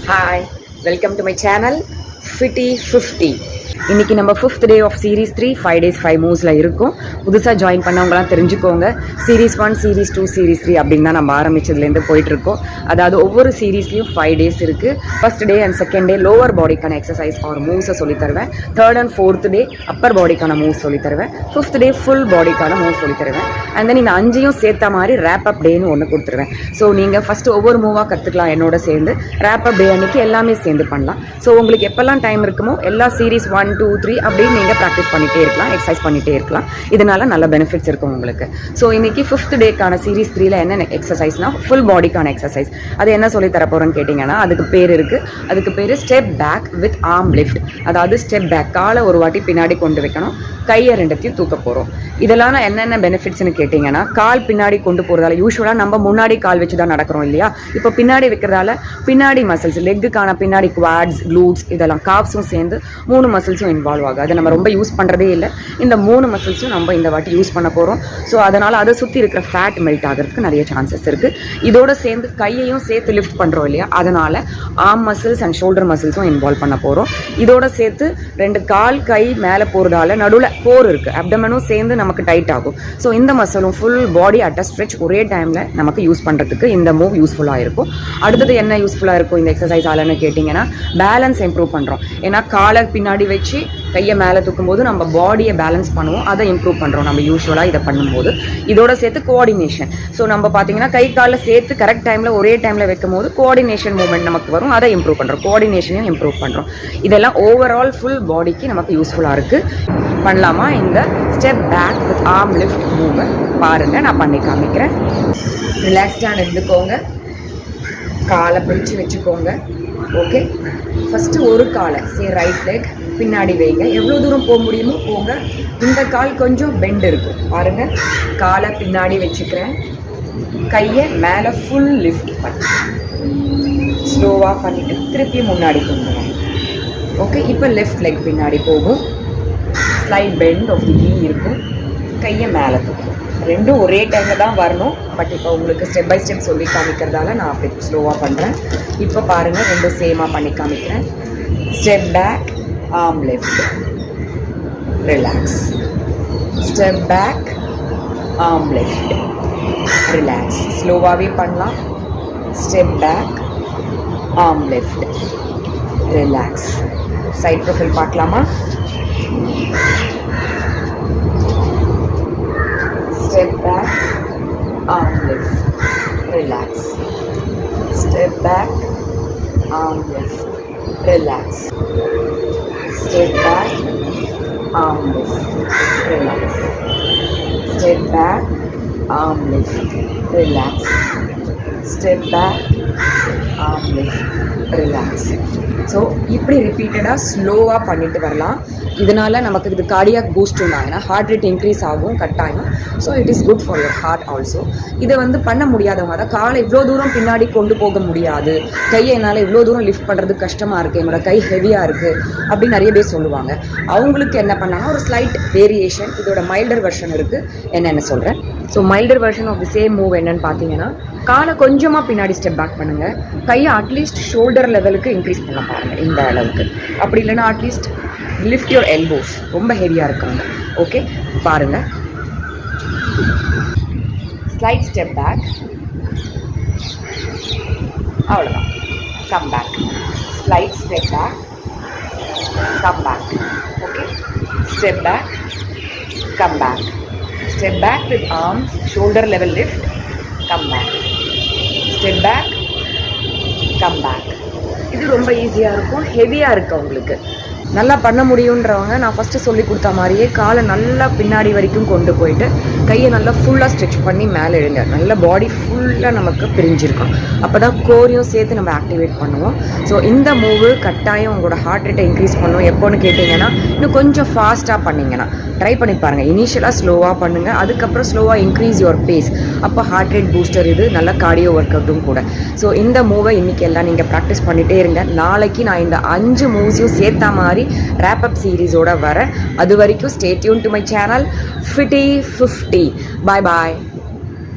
Hi, welcome to my channel Fitty 50. இன்றைக்கி நம்ம 5th day of series 3 5 days 5 moves இருக்கும். புதுசாக ஜாயின் பண்ணவங்களாம் தெரிஞ்சுக்கோங்க. series 1 series 2 series 3 அப்படின்னு தான் நம்ம ஆரம்பித்ததுலேருந்து போயிட்டுருக்கோம். அதாவது ஒவ்வொரு சீரீஸ்லேயும் 5 days இருக்குது. First day and second day lower பாடிக்கான எக்ஸசைஸ் ஆர் மூவ்ஸை சொல்லித்தருவேன். Third and fourth day upper பாடிக்கான மூவ்ஸ் சொல்லித்தருவேன். 5th டே ஃபுல் பாடிக்கான மூவ்ஸ் சொல்லித்தருவேன். அண்ட் தென் இந்த 5ஐயும் சேர்த்த மாதிரி ரேப் அப் டேன்னு ஒன்று கொடுத்துருவேன். ஸோ நீங்கள் ஃபஸ்ட்டு ஒவ்வொரு மூவாக கற்றுக்கலாம் என்னோட சேர்ந்து. ரேப் அப் டே அன்றைக்கி எல்லாமே சேர்ந்து பண்ணலாம். ஸோ உங்களுக்கு எப்போல்லாம் டைம் இருக்குமோ எல்லா சீரீஸ் 1 2 3 அப்படின்னு நீங்கள் ப்ராக்டிஸ் பண்ணிகிட்டே இருக்கலாம், எக்ஸசைஸ் பண்ணிகிட்டே இருக்கலாம். இதனால் நல்ல பெனிஃபிட்ஸ் இருக்கும் உங்களுக்கு. ஸோ இன்றைக்கி 5th டேக்கான சீரீஸ் 3ல என்ன எக்ஸசைஸ்னால் ஃபுல் பாடிக்கான எக்ஸசைஸ். அது என்ன சொல்லி தரப்போகிறேன்னு கேட்டிங்கன்னா அதுக்கு பேர் இருக்குது. அதுக்கு பேர் step back with arm lift. அதாவது ஸ்டெப் பேக், காலை ஒரு வாட்டி பின்னாடி கொண்டு வைக்கணும், கையை ரெண்டத்தையும் தூக்க போகிறோம். இதெல்லாம் என்னென்ன பெனிஃபிட்ஸ்னு கேட்டிங்கன்னா, கால் பின்னாடி கொண்டு போகிறதால யூஸ்வலாக நம்ம முன்னாடி கால் வச்சு தான் நடக்கிறோம் இல்லையா. இப்போ பின்னாடி வைக்கிறதால பின்னாடி மசில்ஸ், லெக்குக்கான பின்னாடி குவாட்ஸ், க்ளூட்ஸ், இதெல்லாம் காப்ஸும் சேர்ந்து 3 மசில்ஸும் இன்வால்வ் ஆகும். அதை நம்ம ரொம்ப யூஸ் பண்ணுறதே இல்லை. இந்த 3 மசில்ஸும் நம்ம இந்த வாட்டி யூஸ் பண்ண போகிறோம். ஸோ அதனால் அதை சுற்றி இருக்கிற ஃபேட் மெல்ட் ஆகிறதுக்கு நிறைய சான்சஸ் இருக்குது. இதோட சேர்ந்து கையையும் சேர்த்து லிஃப்ட் பண்ணுறோம் இல்லையா, அதனால் ஆர்ம் மசில்ஸ் அண்ட் ஷோல்டர் மசில்ஸும் இன்வால்வ் பண்ண போகிறோம். இதோட சேர்த்து 2 கால் கை மேலே போகிறதால நடுவில் கோர் இருக்குது, அப்டமனும் சேர்ந்து நமக்கு டைட் ஆகும். ஸோ இந்த மசிலும் full body at a stretch ஒரே டைமில் நமக்கு யூஸ் பண்ணுறதுக்கு இந்த மூவ் யூஸ்ஃபுல்லாக இருக்கும். அடுத்தது என்ன யூஸ்ஃபுல்லாக இருக்கும் இந்த எக்ஸசைஸ் ஆலன்னு கேட்டிங்கன்னா, பேலன்ஸ் இம்ப்ரூவ் பண்ணுறோம். ஏன்னா காலை பின்னாடி வச்சு கையை மேலே தூக்கும்போது நம்ம பாடியை பேலன்ஸ் பண்ணுவோம், அதை இம்ப்ரூவ் பண்ணுறோம் நம்ம யூஸ்வலாக இதை பண்ணும்போது. இதோட சேர்த்து கோஆர்டினேஷன். ஸோ நம்ம பார்த்தீங்கன்னா கை காலில் சேர்த்து கரெக்ட் டைமில் ஒரே டைமில் வைக்கும் போது கோஆர்டினேஷன் மூவ்மெண்ட் நமக்கு வரும், அதை இம்ப்ரூவ் பண்ணுறோம், கோஆர்டினேஷனையும் இம்ப்ரூவ் பண்ணுறோம். இதெல்லாம் ஓவரால் ஃபுல் பாடிக்கு நமக்கு யூஸ்ஃபுல்லாக இருக்குது. பண்ணலாமா இந்த step back with arm lift மூவை பாருங்கள், நான் பண்ணி காமிக்கிறேன். ரிலாக்ஸ்டாக இருந்துக்கோங்க, காலை பிடிச்சி வச்சுக்கோங்க. ஓகே, ஃபஸ்ட்டு ஒரு காலை ரைட் லெக் பின்னாடி வைங்க, எவ்வளோ தூரம் போக முடியுமோ போங்க. இந்த கால் கொஞ்சம் பெண்ட் இருக்கும் பாருங்கள். காலை பின்னாடி வச்சுக்கிறேன், கையை மேலே ஃபுல் லிஃப்ட் பண்ணி ஸ்லோவாக பண்ணிவிட்டு திருப்பி முன்னாடி கொண்டு வரேன். ஓகே, இப்போ லெஃப்ட் லெக் பின்னாடி போகும், ஸ்லைட் பெண்ட் ஆஃப் தி நீ இருக்கும், கையை மேலே தூக்கும். ரெண்டும் ஒரே டைமில் தான் வரணும். பட் இப்போ உங்களுக்கு ஸ்டெப் பை ஸ்டெப் சொல்லி காமிக்கிறதால நான் அப்படி ஸ்லோவாக பண்ணுறேன். இப்போ பாருங்கள், ரெண்டும் சேமாக பண்ணி காமிக்கிறேன். Step back, arm lift, relax. Step back, arm lift, relax. ஸ்லோவாகவே பண்ணலாம். Step back, arm lift, relax. Side profile பார்க்கலாமா? Step back, arm lift, relax. Step back, arm lift, relax. Step back, arm lift, relax. Step back, arm lift, relax. Step back, arm lift, relax. So இப்படி ரிப்பீட்டடாக ஸ்லோவாக பண்ணிட்டு வரலாம். இதனால் நமக்கு இது cardiac boost உண்டாங்கன்னா ஹார்ட் ரேட் இன்க்ரீஸ் ஆகும் கட்டாயம். So it is good for your heart also. இதை பண்ண முடியாதவங்க, தான் காலை இவ்வளோ தூரம் பின்னாடி கொண்டு போக முடியாது, கையை என்னால் இவ்வளோ தூரம் லிஃப்ட் பண்ணுறது கஷ்டமாக இருக்குது, என்னோட கை ஹெவியாக இருக்குது அப்படின்னு நிறைய பேர் சொல்லுவாங்க. அவங்களுக்கு என்ன பண்ணாங்கன்னா ஒரு ஸ்லைட் வேரியேஷன், இதோட மைல்டர் வெர்ஷன் இருக்குது, என்னென்ன சொல்கிறேன். So milder version of the same move என்னென்னு பார்த்தீங்கன்னா, காலை கொஞ்சமாக பின்னாடி ஸ்டெப் பேக் பண்ணுங்கள், கையை அட்லீஸ்ட் ஷோல்டர் லெவலுக்கு இன்க்ரீஸ் பண்ண பாருங்கள் இந்த அளவுக்கு. அப்படி இல்லைன்னா அட்லீஸ்ட் லிஃப்ட் யுவர் எல்போஸ், ரொம்ப ஹெவியாக இருக்காங்க. ஓகே பாருங்கள். ஸ்லைட் ஸ்டெப் பேக், அவ்வளோதான். Come back, slight step back, come back. Okay, step back, come back. Step back with arms, shoulder level lift, come back. Step back, come back. இது ரொம்ப ஈஸியாக இருக்கும். ஹெவியாக இருக்குது உங்களுக்கு நல்லா பண்ண முடியுன்றவங்க நான் ஃபஸ்ட்டு சொல்லி கொடுத்த மாதிரியே காலை நல்லா பின்னாடி வரைக்கும் கொண்டு போயிட்டு கையை நல்லா ஃபுல்லாக ஸ்ட்ரெச் பண்ணி மேலே எழுங்க. நல்ல பாடி ஃபுல்லாக நமக்கு பிரிஞ்சிருக்கும். அப்போ தான் கோரையும் சேர்த்து நம்ம ஆக்டிவேட் பண்ணுவோம். ஸோ இந்த மூவு கட்டாயம் உங்களோட ஹார்ட் ரேட்டை இன்க்ரீஸ் பண்ணுவோம். எப்போன்னு கேட்டிங்கன்னா, இன்னும் கொஞ்சம் ஃபாஸ்ட்டாக பண்ணிங்கன்னா ட்ரை பண்ணி பாருங்கள். இனிஷியலாக ஸ்லோவாக பண்ணுங்கள், அதுக்கப்புறம் ஸ்லோவாக இன்க்ரீஸ் யுவர் பேஸ். அப்போ ஹார்ட் ரேட் பூஸ்டர் இது, நல்ல கார்டியோ ஒர்க் அவுட்டும் கூட. ஸோ இந்த மூவை இன்றைக்கி எல்லாம் நீங்கள் ப்ராக்டிஸ் பண்ணிகிட்டே இருங்க. நாளைக்கு நான் இந்த 5 மூவ்ஸையும் சேர்த்த மாதிரி wrap up சீரீஸோட வர. அது வரைக்கும் stay tuned to my channel Fitty 50. Bye bye.